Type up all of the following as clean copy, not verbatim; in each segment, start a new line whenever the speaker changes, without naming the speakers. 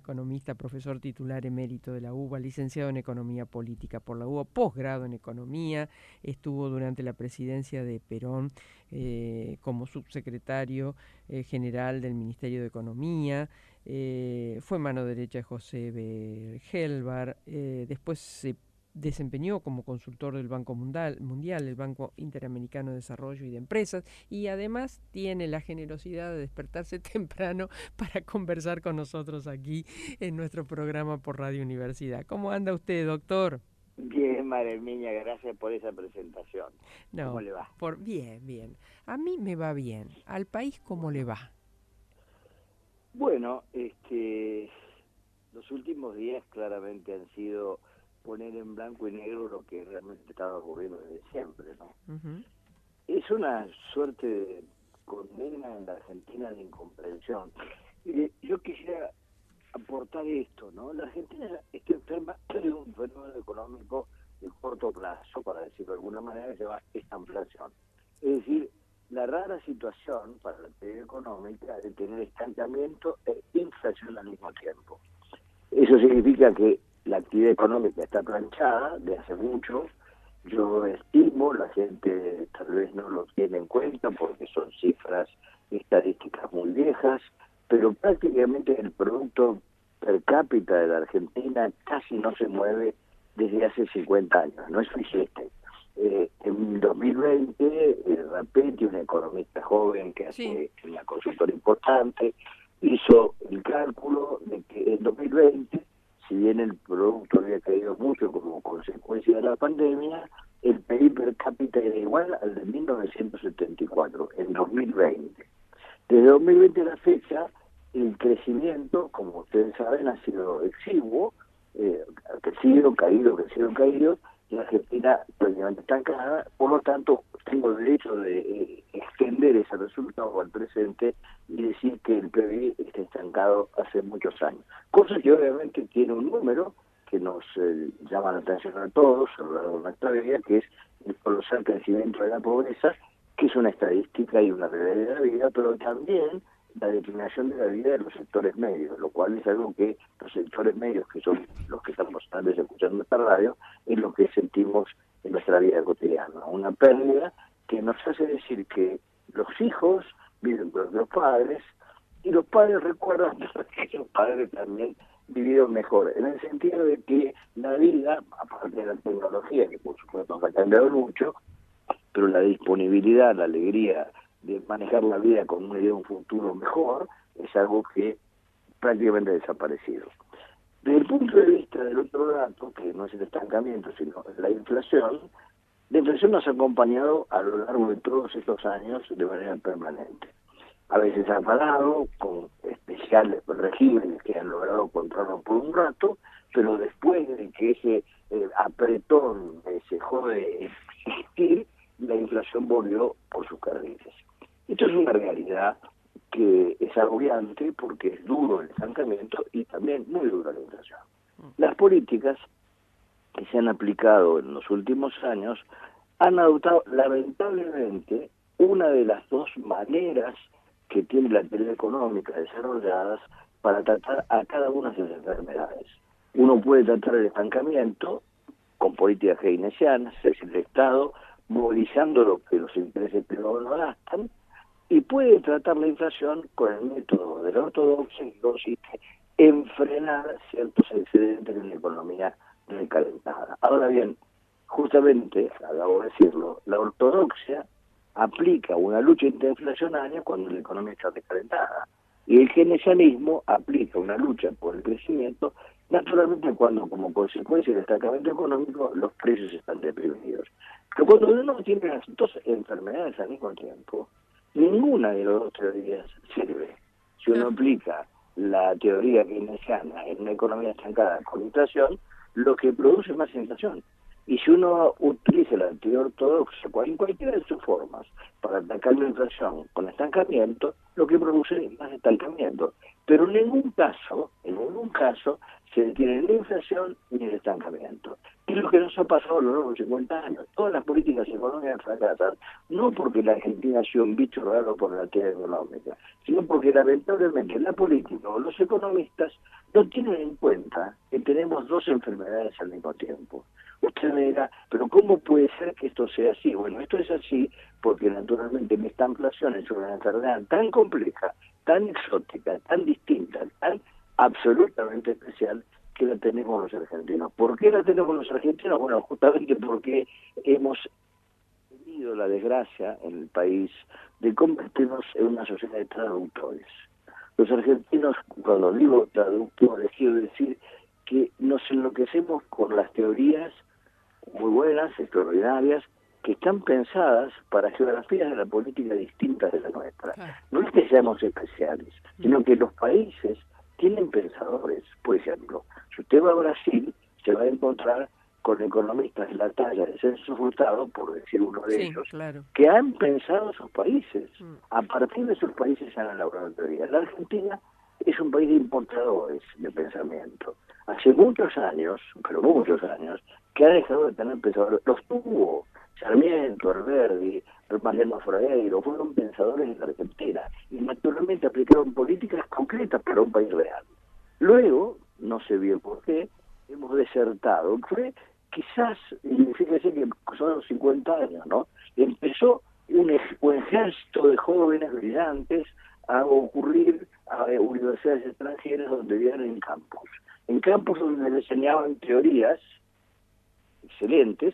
economista, profesor titular emérito de la UBA, licenciado en Economía Política por la UBA, posgrado en Economía, estuvo durante la presidencia de Perón como subsecretario general del Ministerio de Economía, fue mano derecha de José B. Gelbar, después se desempeñó como consultor del Banco Mundial, el Banco Interamericano de Desarrollo y de Empresas, y además tiene la generosidad de despertarse temprano para conversar con nosotros aquí en nuestro programa por Radio Universidad. ¿Cómo anda usted, doctor?
Bien, María Miña, gracias por esa presentación.
No,
¿Cómo le va?
Bien. A mí me va bien. ¿Al país cómo le va?
Bueno, los últimos días claramente han sido poner en blanco y negro lo que realmente estaba ocurriendo desde siempre, ¿no?
Uh-huh.
Es una suerte de condena en la Argentina de incomprensión. Yo quisiera aportar esto, ¿no? La Argentina está enferma de un fenómeno económico de corto plazo, para decirlo de alguna manera, que se llama estanflación. Es decir, la rara situación para la actividad económica de tener estancamiento e inflación al mismo tiempo. Eso significa que la actividad económica está planchada de hace mucho. Yo estimo, la gente tal vez no lo tiene en cuenta porque son cifras estadísticas muy viejas, pero prácticamente el producto per cápita de la Argentina casi no se mueve desde hace 50 años, no es suficiente. En 2020, Rapetti, un economista joven que hace una consultora importante, hizo el cálculo de que en 2020, si bien el producto había caído mucho como consecuencia de la pandemia, el PIB per cápita era igual al de 1974, en 2020. Desde 2020 a la fecha, el crecimiento, como ustedes saben, ha sido exiguo, ha crecido, caído, y la Argentina prácticamente estancada. Por lo tanto, tengo el derecho de extender ese resultado al presente y decir que el PBI está estancado hace muchos años. Cosa que obviamente tiene un número que nos llama la atención a todos a lo largo de nuestra vida, que es el colosal crecimiento de la pobreza, que es una estadística y una realidad de la vida, pero también la declinación de la vida de los sectores medios, lo cual es algo que los sectores medios, que son los que estamos tal vez escuchando esta radio, es lo que sentimos en nuestra vida cotidiana. Una pérdida que nos hace decir que los hijos viven con los padres y los padres recuerdan que los padres también vivieron mejor, en el sentido de que la vida, aparte de la tecnología, que por supuesto ha cambiado mucho, pero la disponibilidad, la alegría de manejar la vida con una idea de un futuro mejor, es algo que prácticamente ha desaparecido. Desde el punto de vista del otro dato, que no es el estancamiento, sino la inflación nos ha acompañado a lo largo de todos estos años de manera permanente. A veces ha parado con especiales regímenes que han logrado controlarlo por un rato, pero después de que ese apretón dejó de existir, la inflación volvió por sus carriles. Esto es una realidad que es agobiante porque es duro el estancamiento y también muy dura la inflación. Las políticas que se han aplicado en los últimos años han adoptado lamentablemente una de las dos maneras que tiene la teoría económica desarrolladas para tratar a cada una de las enfermedades. Uno puede tratar el estancamiento con políticas keynesianas, es decir, el Estado movilizando lo que los intereses privados no gastan, y puede tratar la inflación con el método de la ortodoxia, que consiste en frenar ciertos excedentes en la economía recalentada. Ahora bien, justamente, acabo de decirlo, la ortodoxia aplica una lucha interinflacionaria cuando la economía está recalentada, y el keynesianismo aplica una lucha por el crecimiento, naturalmente cuando como consecuencia del estancamiento económico los precios están deprimidos. Pero cuando uno tiene las dos enfermedades al mismo tiempo, ninguna de las dos teorías sirve. Si uno aplica la teoría keynesiana en una economía estancada con inflación, lo que produce es más inflación. Y si uno utiliza la teoría ortodoxa en cualquiera de sus formas para atacar la inflación con estancamiento, lo que produce es más estancamiento. Pero en ningún caso se detiene ni la inflación ni el estancamiento. Es lo que nos ha pasado a lo largo de 50 años. Todas las políticas económicas fracasan, no porque la Argentina ha sido un bicho raro por la teoría económica, sino porque lamentablemente la política o los economistas no tienen en cuenta que tenemos dos enfermedades al mismo tiempo. Usted me dirá, pero ¿cómo puede ser que esto sea así? Bueno, esto es así porque naturalmente esta inflación es una enfermedad tan compleja, tan exótica, tan distinta, tan absolutamente especial, que la tenemos los argentinos. ¿Por qué la tenemos los argentinos? Bueno, justamente porque hemos tenido la desgracia en el país de convertirnos en una sociedad de traductores. Los argentinos, cuando digo traductores, quiero decir que nos enloquecemos con las teorías muy buenas, extraordinarias, que están pensadas para geografías de la política distintas de la nuestra. No es que seamos especiales, sino que los países tienen pensadores. Por ejemplo, si usted va a Brasil, se va a encontrar con economistas de la talla de Celso Furtado, por decir uno de ellos, que han pensado sus países. A partir de sus países han elaborado teorías. La Argentina es un país de importadores de pensamiento. Hace muchos años, pero muchos años, que ha dejado de tener pensadores. Los tuvo Sarmiento, Alberdi, Mariano Freire, fueron pensadores de la Argentina y naturalmente aplicaron políticas concretas para un país real. Luego, no sé bien por qué, hemos desertado. Fue quizás, y fíjese que son los 50 años, ¿no? Empezó un ejército de jóvenes brillantes a ocurrir a universidades extranjeras donde vivían en campus donde les enseñaban teorías excelentes,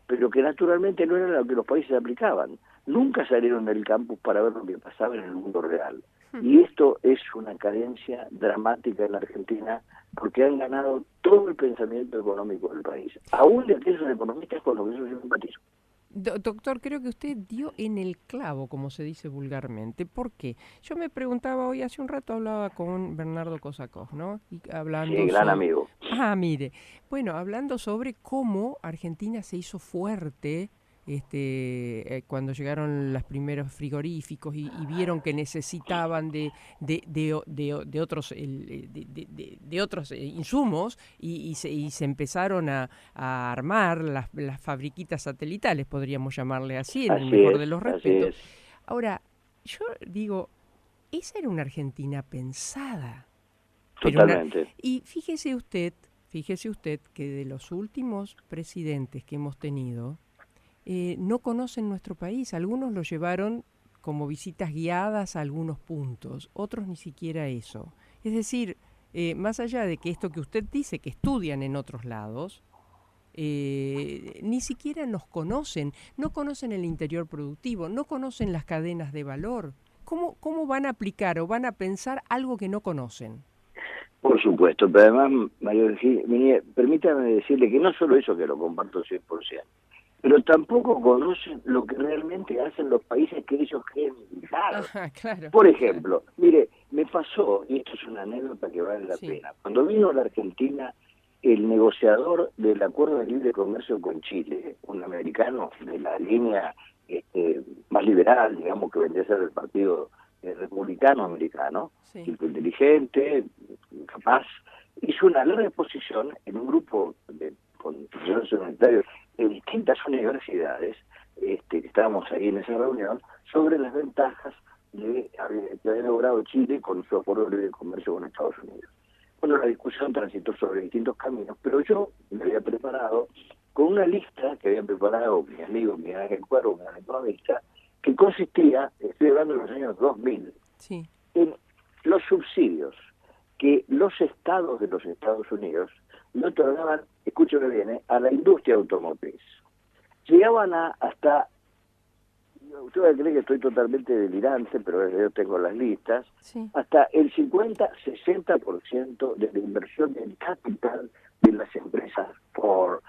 pero que naturalmente no eran lo que los países aplicaban. Nunca salieron del campus para ver lo que pasaba en el mundo real. Y esto es una carencia dramática en la Argentina, porque han ganado todo el pensamiento económico del país, aún de aquellos economistas con los que yo simpatizo.
Doctor, creo que usted dio en el clavo, como se dice vulgarmente. ¿Por qué? Yo me preguntaba hoy, hace un rato hablaba con Bernardo Kosakov, ¿no? Y hablando
sí, gran amigo.
Mire, bueno, hablando sobre cómo Argentina se hizo fuerte cuando llegaron los primeros frigoríficos y vieron que necesitaban de otros insumos y se empezaron a armar las fabriquitas satelitales, podríamos llamarle así, en el mejor de los respetos. Ahora, yo digo, esa era una Argentina pensada.
Totalmente.
Y fíjese usted que de los últimos presidentes que hemos tenido, no conocen nuestro país. Algunos lo llevaron como visitas guiadas a algunos puntos, otros ni siquiera eso. Es decir, más allá de que esto que usted dice, que estudian en otros lados, ni siquiera nos conocen, no conocen el interior productivo, no conocen las cadenas de valor. ¿Cómo van a aplicar o van a pensar algo que no conocen?
Por supuesto, pero además, María Virginia, permítame decirle que no solo eso, que lo comparto 100%, pero tampoco conocen lo que realmente hacen los países que ellos creen claro. Por ejemplo, mire, me pasó, y esto es una anécdota que vale la pena, cuando vino a la Argentina el negociador del Acuerdo de Libre Comercio con Chile, un americano de la línea más liberal, digamos, que vendría a ser el Partido Republicano Americano, tipo inteligente, capaz, hizo una larga exposición en un grupo con profesores universitarios de distintas universidades, que estábamos ahí en esa reunión, sobre las ventajas que había logrado Chile con su acuerdo de libre comercio con Estados Unidos. Bueno, la discusión transitó sobre distintos caminos, pero yo me había preparado con una lista que había preparado mi amigo Miguel Ángel Cuervo, un economista, que consistía, estoy hablando de los años 2000, en los subsidios que los estados de los Estados Unidos le otorgaban, escúcheme bien, a la industria automotriz. Llegaban hasta, usted va a creer que estoy totalmente delirante, pero yo tengo las listas, hasta el 50-60% de la inversión en capital de las empresas Ford,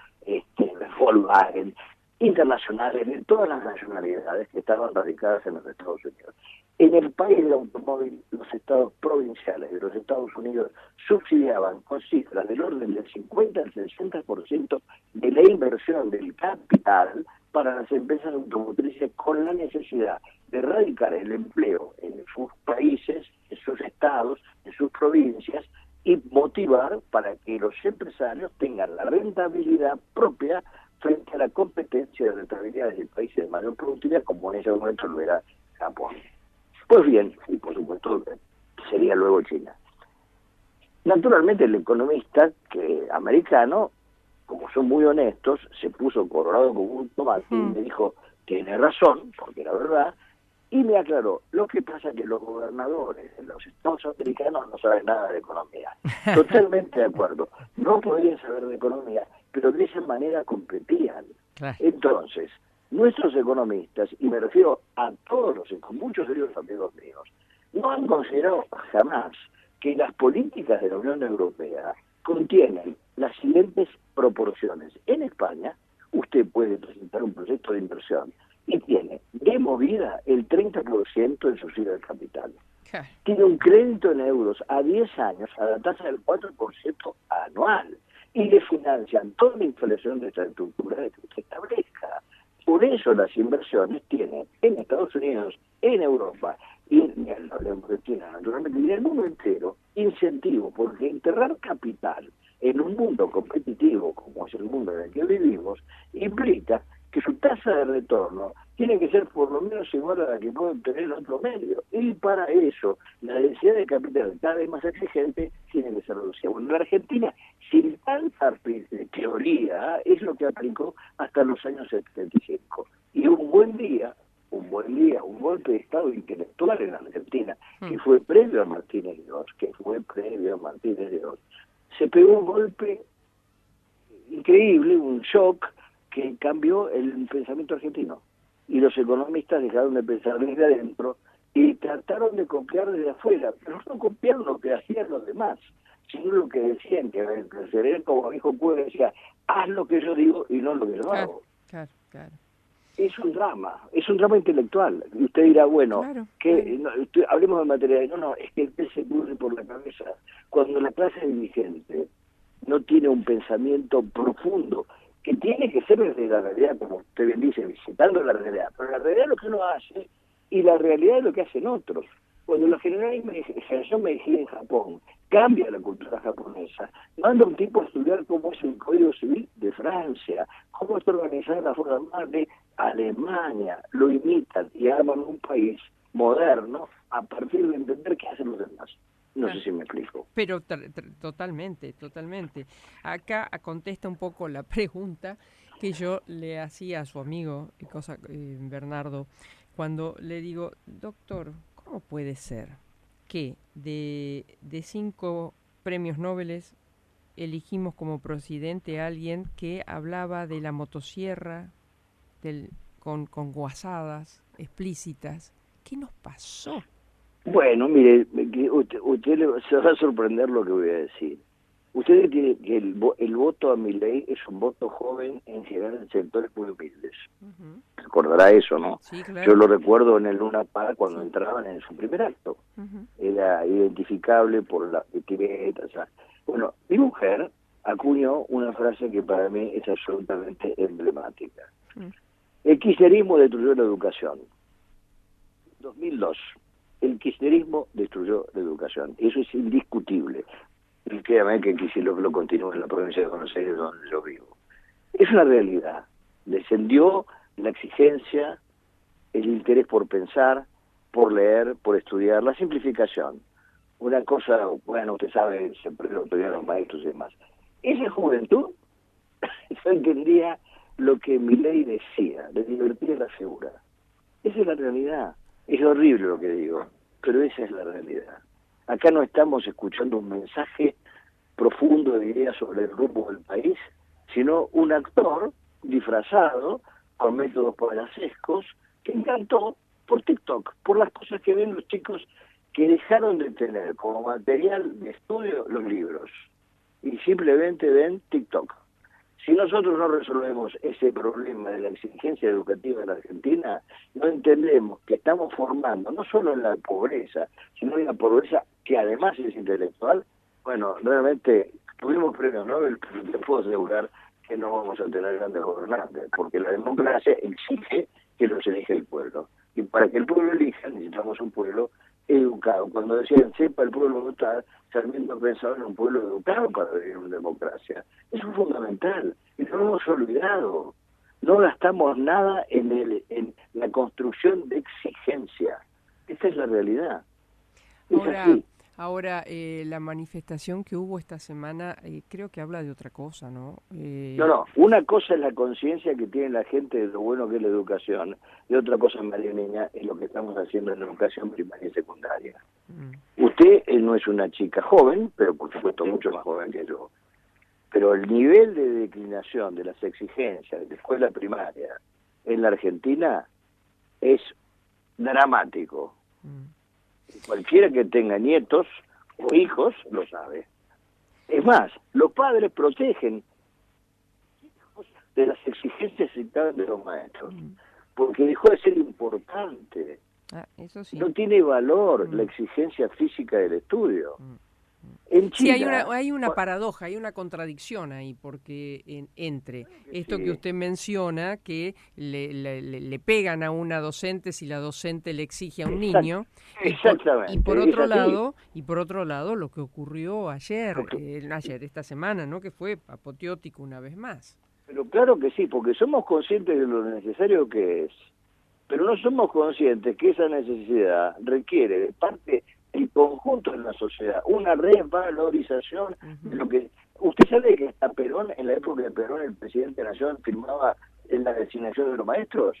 Volkswagen, internacionales, de todas las nacionalidades que estaban radicadas en los Estados Unidos. En el país del automóvil, los estados provinciales de los Estados Unidos subsidiaban con cifras del orden del 50 al 60% de la inversión del capital para las empresas automotrices, con la necesidad de erradicar el empleo en sus países, en sus estados, en sus provincias, y motivar para que los empresarios tengan la rentabilidad propia frente a la competencia de rentabilidades de países de mayor productividad, como en ese momento lo era Japón. Pues bien, y por supuesto sería luego China. Naturalmente el economista americano, como son muy honestos, se puso colorado como un tomate y me dijo, tiene razón, porque era verdad, y me aclaró, lo que pasa es que los gobernadores de los estados americanos no saben nada de economía. Totalmente de acuerdo. No podían saber de economía, pero de esa manera competían.
Claro.
Entonces, nuestros economistas, y me refiero a todos muchos de ellos amigos míos, no han considerado jamás que las políticas de la Unión Europea contienen las siguientes proporciones. En España, usted puede presentar un proyecto de inversión y tiene de movida el 30% en subsidio del capital.
Claro.
Tiene un crédito en euros a 10 años a la tasa del 4% anual y le financian toda la inflación de esta estructura de que usted establezca. Por eso las inversiones tienen en Estados Unidos, en Europa y en Argentina, naturalmente, y en el mundo entero, incentivo, porque enterrar capital en un mundo competitivo como es el mundo en el que vivimos, implica que su tasa de retorno tiene que ser por lo menos igual a la que puede obtener el otro medio. Y para eso, la densidad de capital cada vez más exigente tiene que ser reducida. Bueno, la Argentina, sin tanta teoría, es lo que aplicó hasta los años 75. Y un golpe de Estado intelectual en Argentina, que fue previo a Martínez Gross, se pegó un golpe increíble, un shock, que cambió el pensamiento argentino. Y los economistas dejaron de pensar desde adentro y trataron de copiar desde afuera, pero no copiaron lo que hacían los demás, sino lo que decían, que el cerebro, como dijo Cueva, decía, haz lo que yo digo y no lo que yo hago.
Claro, claro.
Es un drama intelectual. Y usted dirá, bueno,
claro.
No, hablemos de material. No, es que el pez se pudre por la cabeza. Cuando la clase dirigente no tiene un pensamiento profundo, que tiene que ser desde la realidad, como usted bien dice, visitando la realidad, pero la realidad es lo que uno hace y la realidad es lo que hacen otros. Cuando la generación Meiji en Japón cambia la cultura japonesa, manda un tipo a estudiar cómo es el Código Civil de Francia, cómo está organizada la Fuerza Armada de Alemania, lo imitan y arman un país moderno a partir de entender qué hacen los demás. No sé si me explico.
Pero totalmente. Acá contesta un poco la pregunta que yo le hacía a su amigo, Bernardo, cuando le digo, doctor, ¿cómo puede ser que de 5 premios Nobel elegimos como presidente a alguien que hablaba de la motosierra con guasadas explícitas? ¿Qué nos pasó?
Bueno, mire, usted se va a sorprender lo que voy a decir. Usted tiene que el voto a Milei es un voto joven en general en sectores muy humildes. Recordará eso, ¿no?
Sí, claro.
Yo lo recuerdo en el Luna Park cuando entraban en su primer acto. Era identificable por las etiquetas. Bueno, mi mujer acuñó una frase que para mí es absolutamente emblemática. El kirchnerismo destruyó la educación. 2002. El kirchnerismo destruyó la educación. Eso es indiscutible. Y créame que Kicillof lo continúa en la provincia de Buenos Aires, donde yo vivo. Es una realidad. Descendió la exigencia, el interés por pensar, por leer, por estudiar, la simplificación. Una cosa, bueno, usted sabe, se perdieron los maestros y demás. Esa juventud yo entendía lo que Milei decía, de divertir la figura. Esa es la realidad. Es horrible lo que digo, pero esa es la realidad. Acá no estamos escuchando un mensaje profundo de ideas sobre el rumbo del país, sino un actor disfrazado con métodos payasescos que encantó por TikTok, por las cosas que ven los chicos que dejaron de tener como material de estudio los libros y simplemente ven TikTok. Si nosotros no resolvemos ese problema de la exigencia educativa en la Argentina, no entendemos que estamos formando no solo en la pobreza, sino en la pobreza que además es intelectual. Bueno, realmente tuvimos premios Nobel, pero te puedo asegurar que no vamos a tener grandes gobernantes, porque la democracia exige que los elige el pueblo. Y para que el pueblo elija, necesitamos un pueblo educado. Cuando decían, sepa el pueblo votar, Sarmiento pensaba en un pueblo educado para vivir en democracia. Eso es fundamental, y lo hemos olvidado. No gastamos nada en la construcción de exigencia. Esta es la realidad. Es
Ahora,
así.
Ahora, la manifestación que hubo esta semana creo que habla de otra cosa, ¿no?
No, una cosa es la conciencia que tiene la gente de lo bueno que es la educación, y otra cosa, María Niña, es lo que estamos haciendo en la educación primaria y secundaria. Usted no es una chica joven, pero por supuesto mucho más joven que yo, pero el nivel de declinación de las exigencias de la escuela primaria en la Argentina es dramático. Cualquiera que tenga nietos o hijos lo sabe. Es más, los padres protegen de las exigencias citadas de los maestros, porque dejó de ser importante.
Eso sí.
No tiene valor la exigencia física del estudio. En China,
sí, hay una paradoja, hay una contradicción ahí, porque entre esto que usted menciona, que le pegan a una docente si la docente le exige a un niño,
exactamente,
y por otro lado, lo que ocurrió ayer, esta semana, ¿no? Que fue apoteótico una vez más.
Pero claro que sí, porque somos conscientes de lo necesario que es, pero no somos conscientes que esa necesidad requiere de parte del conjunto de la sociedad una revalorización de lo que... ¿Usted sabe que hasta Perón, en la época de Perón, el presidente de la Nación firmaba en la designación de los maestros?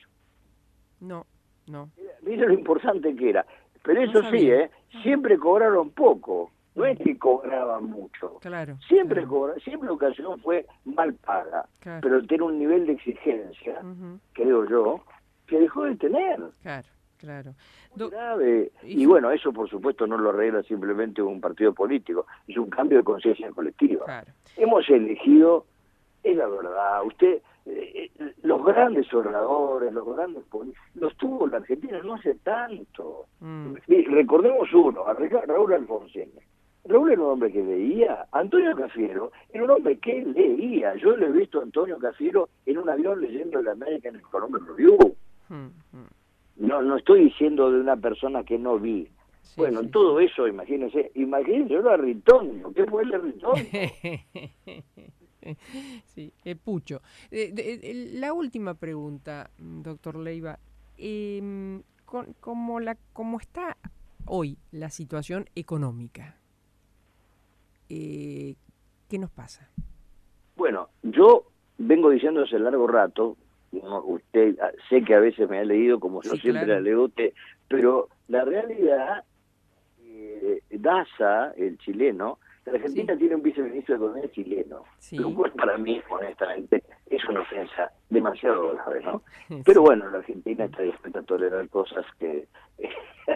No.
Mira lo importante que era. Pero eso sí, siempre cobraron poco. No es que cobraban mucho.
Claro.
Siempre siempre la educación fue mal paga.
Claro.
Pero tiene un nivel de exigencia, creo yo, que dejó de tener.
Claro.
Grave. Y bueno, eso por supuesto no lo arregla simplemente un partido político, es un cambio de conciencia colectiva.
Claro.
Hemos elegido, es la verdad, usted, los grandes oradores, los grandes políticos, los tuvo la Argentina no hace tanto. Recordemos uno, a Raúl Alfonsín. Raúl era un hombre que leía. Antonio Cafiero era un hombre que leía. Yo lo he visto a Antonio Cafiero en un avión leyendo el American Economic Review. No estoy diciendo de una persona que no vi. Todo eso, imagínense, era Ritondo. ¿Qué fue el de Ritondo?
Sí, Pucho. La última pregunta, doctor Leiva. Como está hoy la situación económica, ¿qué nos pasa?
Bueno, yo vengo diciendo hace largo rato, usted sé que a veces me ha leído como yo siempre la leo usted, pero la realidad, Daza, el chileno, la Argentina tiene un viceministro de Economía chileno, lo cual para mí, honestamente, es una ofensa demasiado grave, ¿no? Pero bueno, la Argentina está dispuesta a tolerar cosas que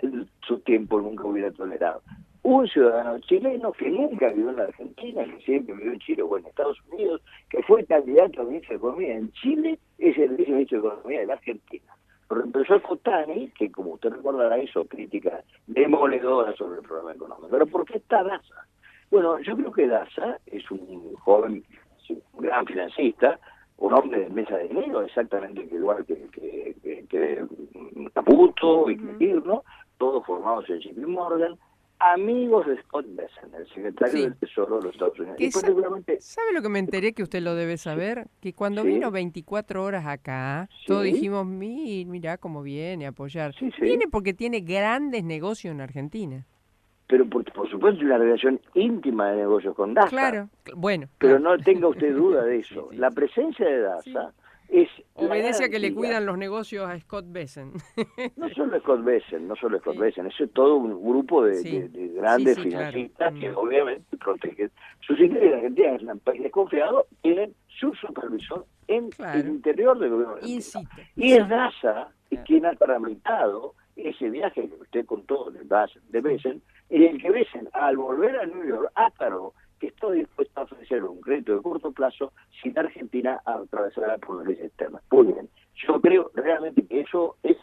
en su tiempo nunca hubiera tolerado. Un ciudadano chileno que nunca vivió en la Argentina, que siempre vivió en Chile o en Estados Unidos, que fue candidato a ministro de Economía en Chile, es el viceministro de Economía de la Argentina. Lo reemplazó a Fotani, que como usted recordará hizo críticas demoledoras sobre el programa económico. ¿Pero por qué está Daza? Bueno, yo creo que Daza es un joven, un gran financista, un hombre de mesa de dinero, exactamente igual que Caputo y que Kirchner, todos formados en JP Morgan, amigos de Scott Bessent, el secretario del Tesoro de los Estados Unidos. Y particularmente,
¿sabe lo que me enteré que usted lo debe saber? Que cuando vino 24 horas acá, todos dijimos, mirá cómo viene a apoyar. Viene porque tiene grandes negocios en Argentina.
Pero por supuesto una relación íntima de negocios con Daza.
Claro, bueno.
Pero no tenga usted duda de eso. La presencia de Daza es...
Obedece a que le cuidan los negocios a Scott Bessent.
No solo Scott Bessent, eso es todo un grupo de grandes financistas que obviamente protegen sus intereses. La Argentina es un país desconfiado, tienen su supervisor en el interior del gobierno argentino. Y es Daza quien ha tramitado ese viaje que usted contó de Bessent, en el que Bessent, al volver a New York, aclaró que está dispuesto a ofrecer un crédito de corto plazo si la Argentina atravesara por la crisis externa. Muy bien, yo creo realmente que eso es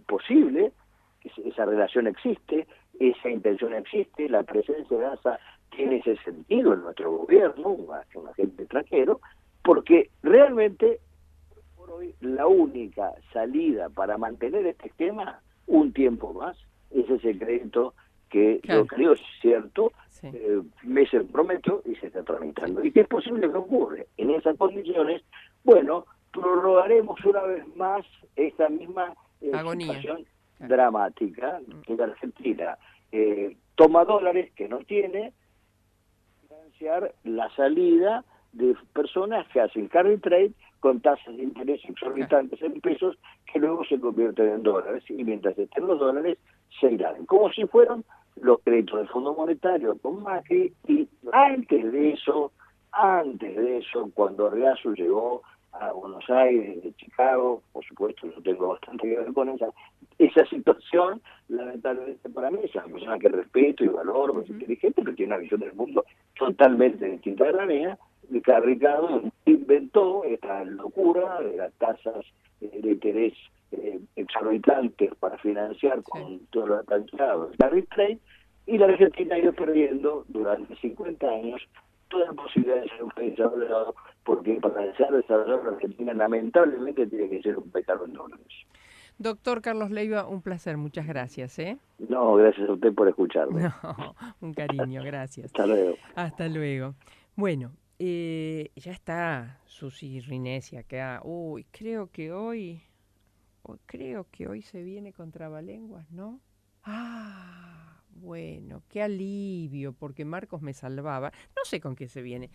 posible, que esa relación existe, esa intención existe, la presencia de Daza tiene ese sentido en nuestro gobierno, un agente extranjero, porque realmente por hoy la única salida para mantener este esquema un tiempo más es ese crédito que yo creo es cierto, me se prometió y se está tramitando. ¿Y qué es posible que ocurre? En esas condiciones, bueno, prorrogaremos una vez más esta misma situación dramática que la Argentina toma dólares que no tiene, financiar la salida de personas que hacen carry trade con tasas de interés exorbitantes en pesos que luego se convierten en dólares, y mientras estén los dólares se irán, como si fueran los créditos del Fondo Monetario con Macri. Y antes de eso, cuando Argazu llegó a Buenos Aires, de Chicago, por supuesto yo tengo bastante que ver con esa situación, lamentablemente para mí es una persona que respeto y valoro, es inteligente, pero tiene una visión del mundo totalmente distinta de la mía, y que Ricardo inventó esta locura de las tasas de interés exorbitantes para financiar con todo lo atancado el carry trade, y la Argentina ha ido perdiendo durante 50 años toda la posibilidad de ser un país desarrollado, porque para ser desarrollado la Argentina lamentablemente tiene que ser un pecado en dólares.
Doctor Carlos Leiva, un placer, muchas gracias.
No, gracias a usted por escucharme.
No, un cariño, gracias.
Hasta luego.
Hasta luego. Bueno, ya está Susi Rinesi acá. Uy, creo que hoy se viene con trabalenguas, ¿no? Bueno, qué alivio, porque Marcos me salvaba. No sé con qué se viene.